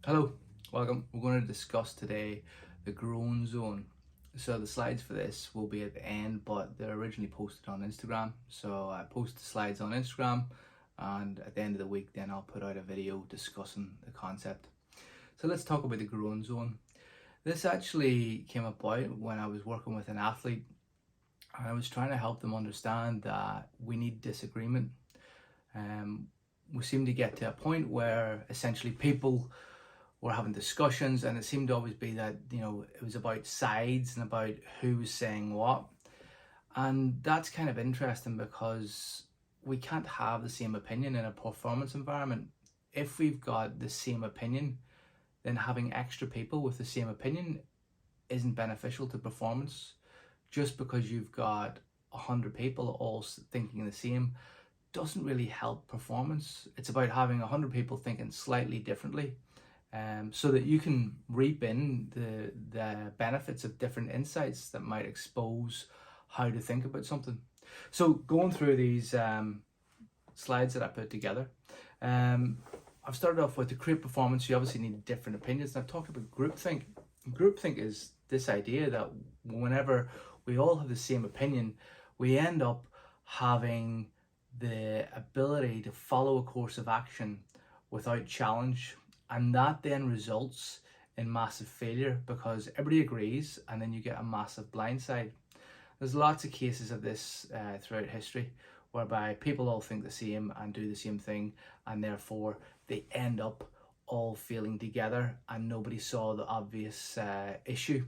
Hello, welcome. We're going to discuss today the Moan Zone. So the slides for this will be at the end, but they're originally posted on Instagram. So I post the slides on Instagram, and at the end of the week then I'll put out a video discussing the concept. So let's talk about the Moan Zone. This actually came about when I was working with an athlete, and I was trying to help them understand that we need disagreement. We seem to get to a point where essentially people were having discussions, and it seemed to always be that it was about sides and about who was saying what. And that's kind of interesting because we can't have the same opinion in a performance environment. If we've got the same opinion, then having extra people with the same opinion isn't beneficial to performance. Just because you've got 100 people all thinking the same doesn't really help performance. It's about having 100 people thinking slightly differently, so that you can reap in the benefits of different insights that might expose how to think about something. So going through these slides that I put together, I've started off with to create performance, you obviously need different opinions. And I've talked about groupthink. Groupthink is this idea that whenever we all have the same opinion, we end up having the ability to follow a course of action without challenge, and that then results in massive failure because everybody agrees and then you get a massive blindside. There's lots of cases of this throughout history whereby people all think the same and do the same thing, and therefore they end up all failing together and nobody saw the obvious issue.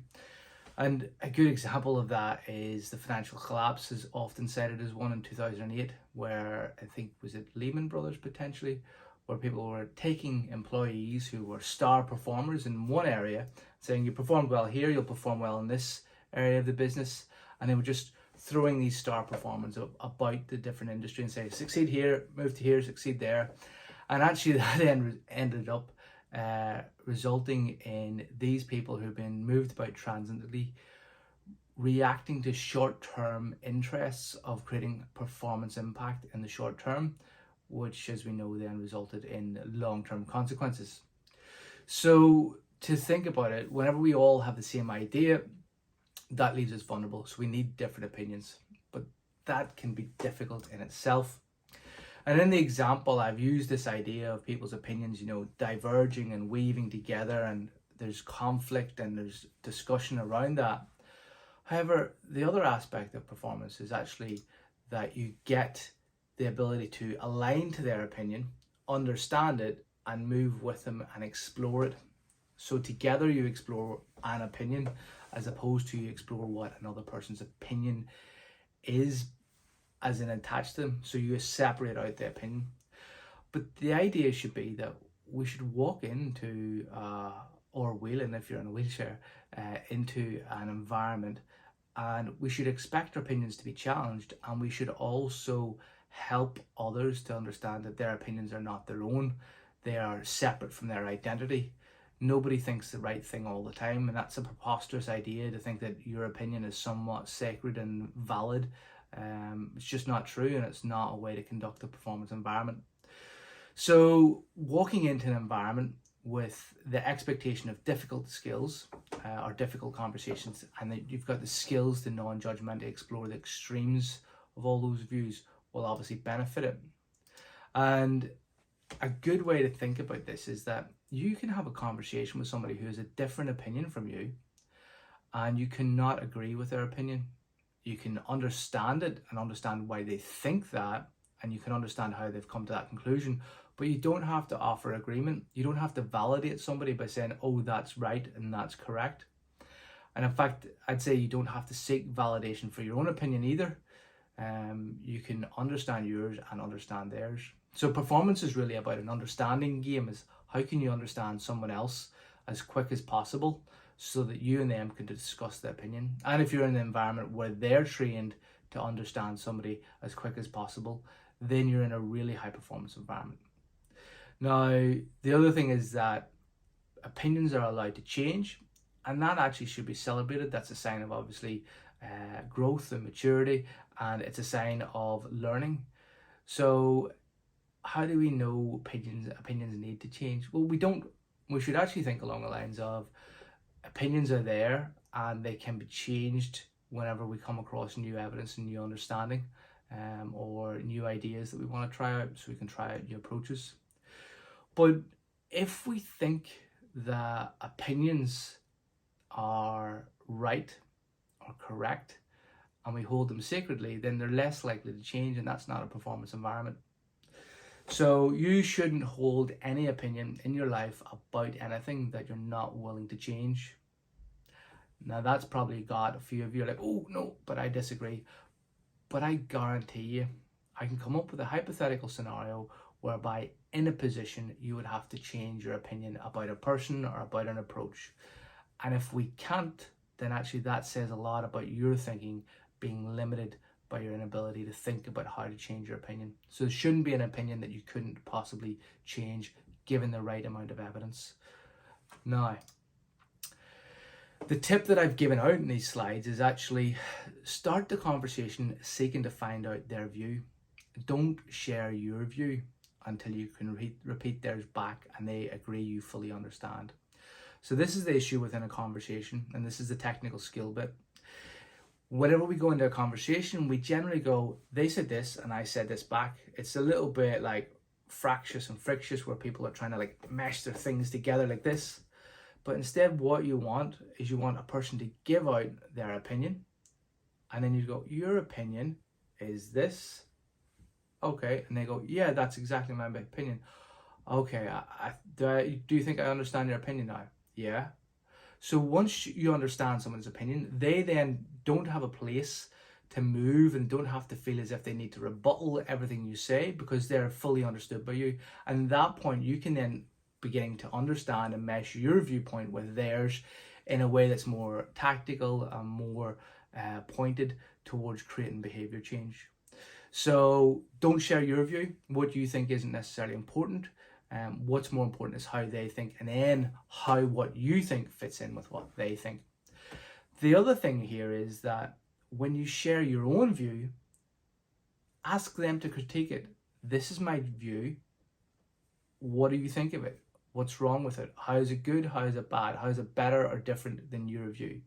And a good example of that is the financial collapse, is often cited as one in 2008, where I think, was it Lehman Brothers potentially, where people were taking employees who were star performers in one area, saying you performed well here, you'll perform well in this area of the business, and they were just throwing these star performers about the different industry and say succeed here, move to here, succeed there. And actually that then ended up resulting in these people who've been moved about transiently reacting to short-term interests of creating performance impact in the short term, which, as we know, then resulted in long-term consequences. So to think about it, whenever we all have the same idea, that leaves us vulnerable. So we need different opinions, but that can be difficult in itself. And in the example, I've used this idea of people's opinions, diverging and weaving together, and there's conflict and there's discussion around that. However, the other aspect of performance is actually that you get the ability to align to their opinion, understand it, and move with them and explore it. So together you explore an opinion as opposed to you explore what another person's opinion is, as in attached to them. So you separate out the opinion. But the idea should be that we should walk into, or wheeling if you're in a wheelchair, into an environment, and we should expect our opinions to be challenged, and we should also help others to understand that their opinions are not their own. They are separate from their identity. Nobody thinks the right thing all the time, and that's a preposterous idea to think that your opinion is somewhat sacred and valid. It's just not true, and it's not a way to conduct a performance environment. So walking into an environment with the expectation of difficult skills or difficult conversations, and that you've got the skills to non-judgmentally explore the extremes of all those views, will obviously benefit it. And a good way to think about this is that you can have a conversation with somebody who has a different opinion from you, and you cannot agree with their opinion. You can understand it and understand why they think that, and you can understand how they've come to that conclusion, but you don't have to offer agreement. You don't have to validate somebody by saying, oh, that's right and that's correct. And in fact, I'd say you don't have to seek validation for your own opinion either. You can understand yours and understand theirs. So performance is really about an understanding game. Is how can you understand someone else as quick as possible so that you and them can discuss the opinion. And if you're in an environment where they're trained to understand somebody as quick as possible, then you're in a really high performance environment. Now, the other thing is that opinions are allowed to change, and that actually should be celebrated. That's a sign of obviously growth and maturity, and it's a sign of learning. So how do we know opinions need to change? Well, we don't We should actually think along the lines of opinions are there and they can be changed whenever we come across new evidence and new understanding, or new ideas that we want to try out, so we can try out new approaches. But if we think that opinions are right or correct and we hold them sacredly, then they're less likely to change, and that's not a performance environment. So you shouldn't hold any opinion in your life about anything that you're not willing to change. Now that's probably got a few of you like, oh no, but I disagree. But I guarantee you, I can come up with a hypothetical scenario whereby in a position you would have to change your opinion about a person or about an approach. And if we can't, then actually that says a lot about your thinking being limited by your inability to think about how to change your opinion. So it shouldn't be an opinion that you couldn't possibly change given the right amount of evidence. Now, the tip that I've given out in these slides is actually start the conversation seeking to find out their view. Don't share your view until you can repeat theirs back and they agree you fully understand. So this is the issue within a conversation, and this is the technical skill bit. Whenever we go into a conversation, we generally go, they said this and I said this back. It's a little bit like fractious and frictious where people are trying to like mesh their things together like this. But instead what you want is you want a person to give out their opinion, and then you go, your opinion is this. Okay, and they go, yeah, that's exactly my opinion. Okay, do you think I understand your opinion now? Yeah. So once you understand someone's opinion, they then don't have a place to move and don't have to feel as if they need to rebuttal everything you say because they're fully understood by you. And at that point, you can then begin to understand and mesh your viewpoint with theirs in a way that's more tactical and more pointed towards creating behavior change. So don't share your view. What you think isn't necessarily important. What's more important is how they think, and then how what you think fits in with what they think. The other thing here is that when you share your own view, ask them to critique it. This is my view. What do you think of it? What's wrong with it? How is it good? How is it bad? How is it better or different than your view?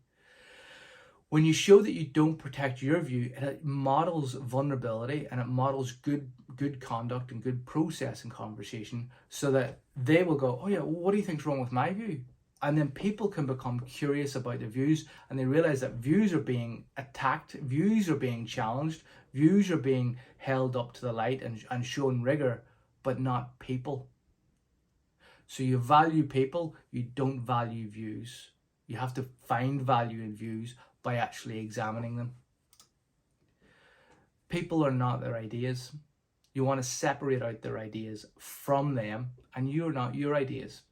When you show that you don't protect your view, it models vulnerability and it models good conduct and good process in conversation, so that they will go, oh yeah, well, what do you think's wrong with my view? And then people can become curious about the views, and they realize that views are being attacked, views are being challenged, views are being held up to the light and shown rigor, but not people. So you value people, you don't value views. You have to find value in views by actually examining them. People are not their ideas. You want to separate out their ideas from them, and you're not your ideas.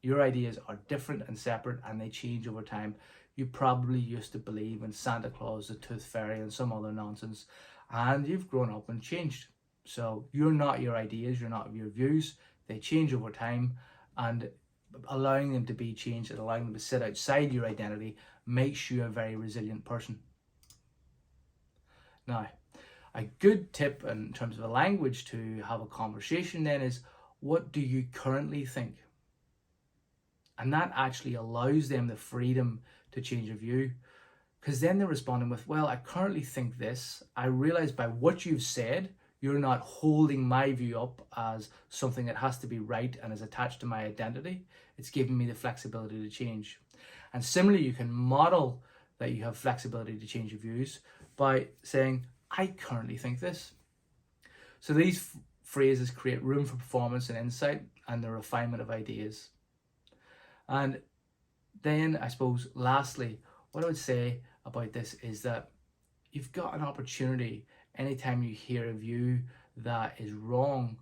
Your ideas are different and separate, and they change over time. You probably used to believe in Santa Claus, the Tooth Fairy, and some other nonsense, and you've grown up and changed. So you're not your ideas, you're not your views. They change over time, and allowing them to be changed and allowing them to sit outside your identity makes you a very resilient person. Now, a good tip in terms of a language to have a conversation then is, what do you currently think? And that actually allows them the freedom to change a view, because then they're responding with, well, I currently think this. I realize by what you've said, you're not holding my view up as something that has to be right and is attached to my identity. It's giving me the flexibility to change. And similarly, you can model that you have flexibility to change your views by saying, I currently think this. So these phrases create room for performance and insight and the refinement of ideas. And then, I suppose, lastly, what I would say about this is that you've got an opportunity anytime you hear a view that is wrong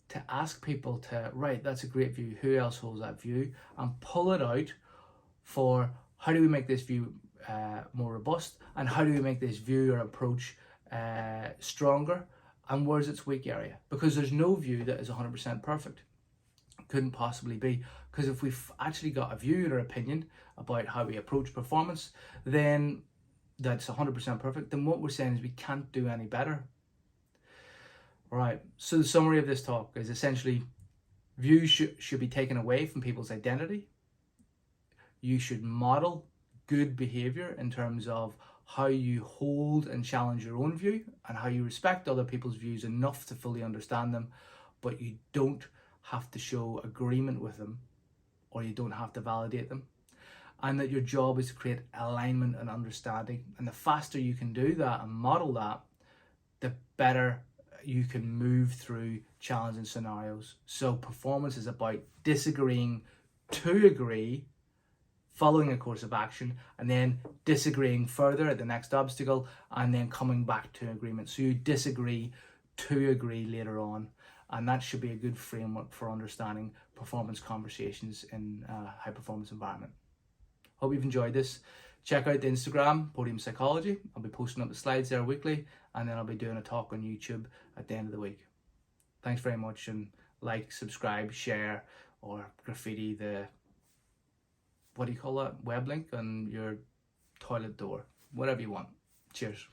to ask people to, right, that's a great view, who else holds that view, and pull it out for how do we make this view more robust, and how do we make this view or approach stronger, and where's its weak area? Because there's no view that is 100% perfect. Couldn't possibly be, because if we've actually got a view or opinion about how we approach performance, then that's 100% perfect, then what we're saying is we can't do any better. Right, so the summary of this talk is essentially Views should be taken away from people's identity. You should model good behavior in terms of how you hold and challenge your own view and how you respect other people's views enough to fully understand them, but you don't have to show agreement with them, or you don't have to validate them. And that your job is to create alignment and understanding. And the faster you can do that and model that, the better you can move through challenging scenarios. So performance is about disagreeing to agree, following a course of action, and then disagreeing further at the next obstacle, and then coming back to agreement. So you disagree to agree later on. And that should be a good framework for understanding performance conversations in a high performance environment. Hope you've enjoyed this. Check out the Instagram, Podium Psychology. I'll be posting up the slides there weekly, and then I'll be doing a talk on YouTube at the end of the week. Thanks very much, and like, subscribe, share, or graffiti the, what do you call that, web link on your toilet door. Whatever you want. Cheers.